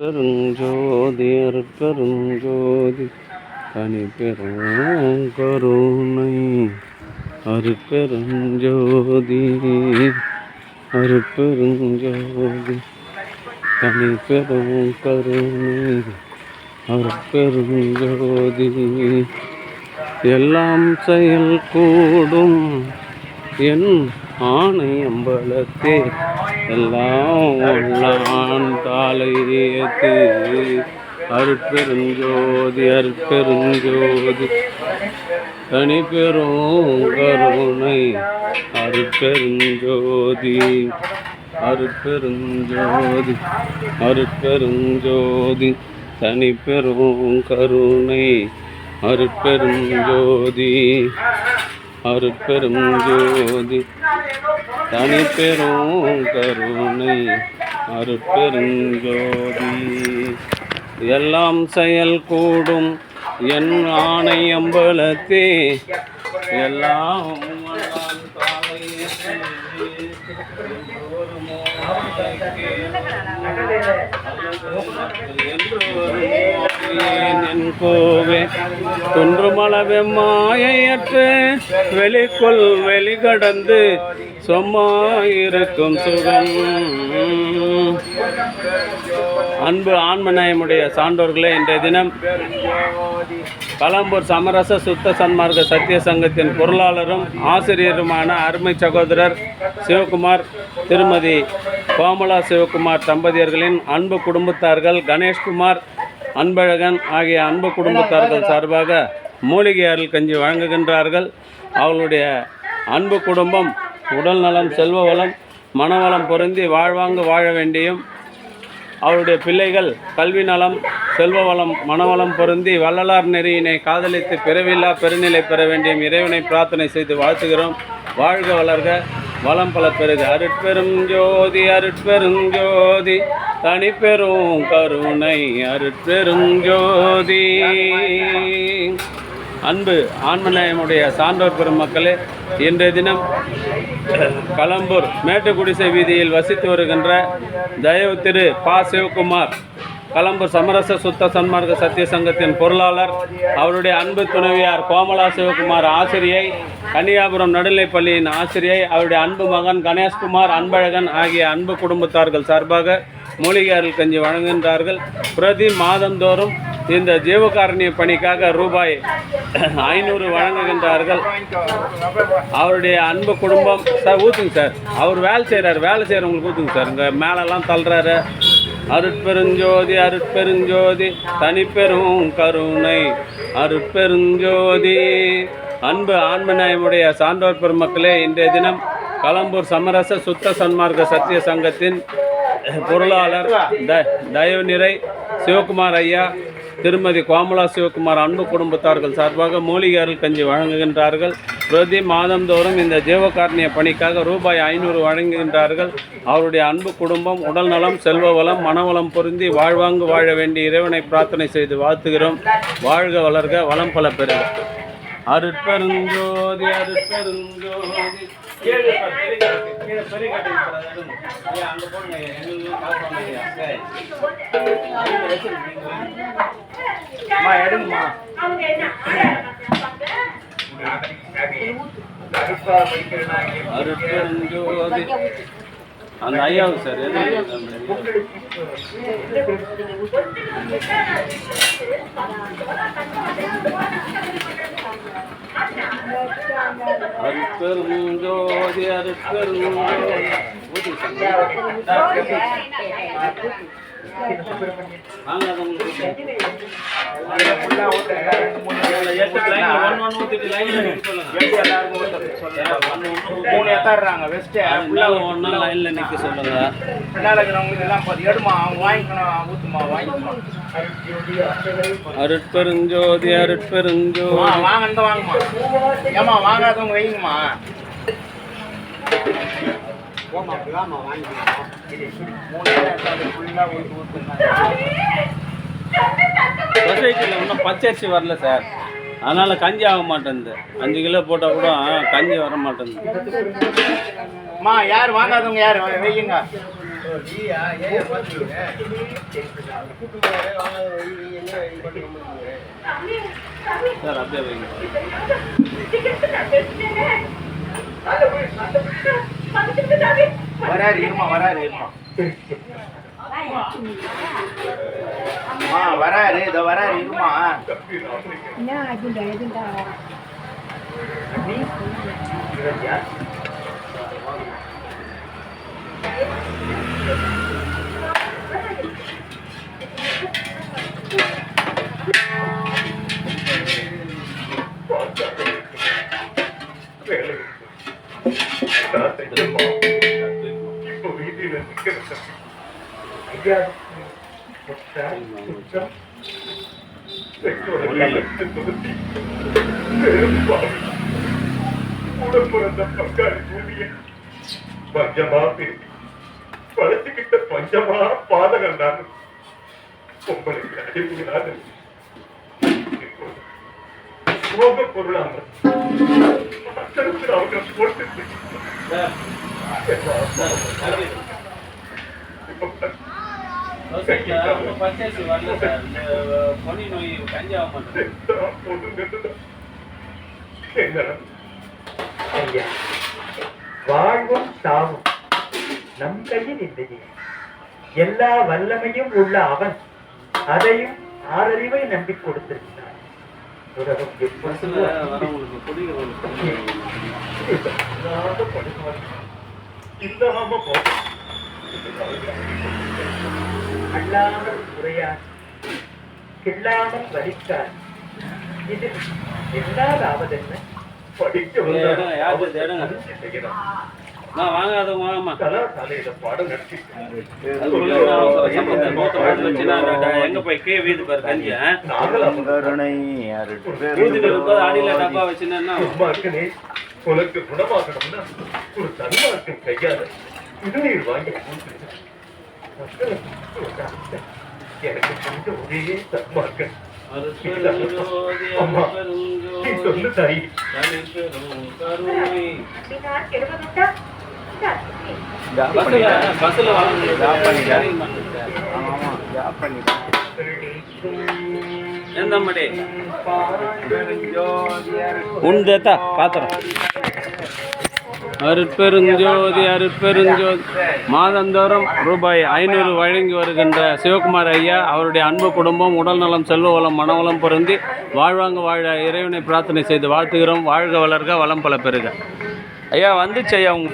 பெருஞ்சோதி அருட்பெருஞ்சோதி தனி பெரும் கருணை அருட்பெருஞ்சோதி அருட்பெருஞ்சோதி தனி பெரும் கருணை அருட்பெருஞ்சோதி எல்லாம் செயல் கூடும் என் ஆணை அம்பலத்தே எல்லாம் ஒன்றான் தாளையேத்து அருட்பெருஞ்சோதி அருட்பெருஞ்சோதி தனி பெரும் கருணை அருட்பெருஞ்சோதி அருட்பெருஞ்சோதி அருட்பெருஞ்சோதி தனி பெரும் கருணை அருட்பெருஞ்சோதி அருட்பெருஞ்சோதி தனி பெரும் கருணை அருட்பெருஞ்சோதி எல்லாம் செயல் கூடும் என் ஆணை அம்பலத்தே எல்லாம் என் கோவே குன்றுமளவெம்மாயற்று வெளிக்குள் வெளிகடந்து சொம்மாயிருக்கும் சுகம். அன்பு ஆன்மநேயமுடைய சான்றோர்களே, இன்றைய தினம் கலம்பூர் சமரச சுத்த சன்மார்க்க சத்திய சங்கத்தின் பொருளாளரும் ஆசிரியருமான அருமை சகோதரர் சிவகுமார் திருமதி கோமலா சிவகுமார் தம்பதியர்களின் அன்பு குடும்பத்தார்கள் கணேஷ்குமார் அன்பழகன் ஆகிய அன்பு குடும்பத்தார்கள் சார்பாக மூலிகை அருள் கஞ்சி வழங்குகின்றார்கள். அவர்களுடைய அன்பு குடும்பம் உடல் நலம், செல்வ வளம், மனவளம் பொருந்தி வாழ்வாங்கு வாழ வேண்டியும், அவருடைய பிள்ளைகள் கல்வி நலம், செல்வ வளம், மனவளம் பொருந்தி வள்ளலார் நெறியினை காதலித்து பிறவில்லா பெருநிலை பெற வேண்டியும் இறைவனை பிரார்த்தனை செய்து வாழ்த்துகிறோம். வாழ்க வளர்க, வளம் பல பெருக. அருட்பெரும் ஜோதி அருட்பெரும் ஜோதி தனி பெரும் கருணை அருட்பெரும் ஜோதி. அன்பு ஆன்மநேயமுடைய சான்றோர் பெருமக்களே, இன்றைய தினம் கலம்பூர் மேட்டுக்குடிசை வீதியில் வசித்து வருகின்ற தயவு திரு பா சிவகுமார் கலம்பூர் சமரச சுத்த சன்மார்க்க சத்திய சங்கத்தின் பொருளாளர், அவருடைய அன்பு துணைவியார் கோமலா சிவகுமார் ஆசிரியை, கன்னியாபுரம் நடுநிலைப்பள்ளியின் ஆசிரியை, அவருடைய அன்பு மகன் கணேஷ்குமார் அன்பழகன் ஆகிய அன்பு குடும்பத்தார்கள் சார்பாக மூலிகை அருள் கஞ்சி வழங்குகின்றார்கள். பிரதி மாதந்தோறும் இந்த ஜீவகாரணிய பணிக்காக ரூபாய் 500 வழங்குகின்றார்கள். அவருடைய அன்பு குடும்பம் சார் ஊற்றுங்க சார், அவர் வேலை செய்கிறவங்களுக்கு ஊற்றுங்க சார், இங்கே மேலெல்லாம் தள்ளுறாரு. அருட்பெருஞ்சோதி அருட்பெருஞ்சோதி தனிப்பெரும் கருணை அருட்பெருஞ்சோதி. அன்பு ஆன்மநேயமுடைய சான்றோர் பெருமக்களே, இன்றைய தினம் கலம்பூர் சமரச சுத்த சன்மார்க்க சத்திய சங்கத்தின் பொருளாளர் தயவு நிறை சிவகுமார் ஐயா, திருமதி கோமலா சிவகுமார் அன்பு குடும்பத்தார்கள் சார்பாக மூலிகை அருள் கஞ்சி வழங்குகின்றார்கள். பிரதி மாதந்தோறும் இந்த ஜீவகாரணிய பணிக்காக ரூபாய் 500 வழங்குகின்றார்கள். அவருடைய அன்பு குடும்பம் உடல் நலம், செல்வ வளம், மனவளம் பொருந்தி வாழ்வாங்கு வாழ வேண்டிய இறைவனை பிரார்த்தனை செய்து வாழ்த்துகிறோம். வாழ்க வளர்க, வளம் பல பெறுக. அருட்பெருஞ்சோதி அருட்பெருஞ்சோதி. அருட்பெருஞ்சோதி அந்த ஐயாவும் சார் அருட்பெருஞ்சோதி அருட்பெருஞ்சோதி. லைன்ல நிக்க சொல்லுங்க. அருட்பெருஞ்சோதி அருட்பெருஞ்சோதி. வாங்கம்மா, ஏமா வாங்காதவங்க வைங்கம்மா. சொசைட்டியில் இன்னும் பச்சரிசி வரல சார், அதனால் கஞ்சி ஆக மாட்டேங்குது. 5 கிலோ போட்டால் கூட கஞ்சி வர மாட்டேங்குது. யார் வாங்காதவங்க யார் வையுங்க. சார் அப்படியே வைங்க. வராரு இருமா வராரு இருமா வராரு இதோ வராரு இருமா பஞ்சமா பழச்சுக்கிட்ட பஞ்சமா பாதகம் தான் உங்களுக்கு அடிமையினாது போக பொருளாம அவங்க போட்டு பர்ச்சேஸ் வரல சார். இந்த பொனி நோய் கஞ்சாக மாட்டேன். ஐயா, வாழ்வும் சாவும் நம் கையில் இல்லையே. எல்லா வல்லமையும் உள்ள அவன் அதையும் ஆறறிவை நம்பி கொடுத்திருக்கிறான். உலகம் பஸ்ஸில் வரவங்களுக்கு குடிக்கிறவங்களுக்கு இல்லாம போகும் அல்லாமல் உரையான் கில்லாமல் வலிக்கான். இதில் என்னாலாவதென்ன படிக்க வாங்காதவங்க வாங்கம்மா. கலாசாலையில பாடம் நடத்தி எங்க போய் கே வீது பாரு கஞ்சி வீதியில் இருக்கும்போது அடியில டப்பா வச்சுன்னா உனக்கு குணமாகணும்னா ஒரு தன்மார்க்கம் கையால திருநீர் வாங்கி கொடுத்துரு. எனக்கு புரிஞ்ச ஒரே தன்மார்க்கம் அம்மா நீ சொல்லு தாயி. பஸ்ல எந்த மடி உண்டேத்தா பாத்திரம். அருட்பெருஞ்சோதி அருட்பெருஞ்சோதி மாதந்தோறும் ரூபாய் 500 வழங்கி வருகின்ற சிவகுமார் ஐயா அவருடைய அன்பு குடும்பம் உடல் நலம் செல்வ வளம் மனவளம் பொருந்தி வாழ்வாங்க வாழ இறைவனை பிரார்த்தனை செய்து வாழ்த்துகிறோம். வாழ்க வளர்க வளம் பல பெறுக. ஐயா வந்துச்சு ஐயா உங்க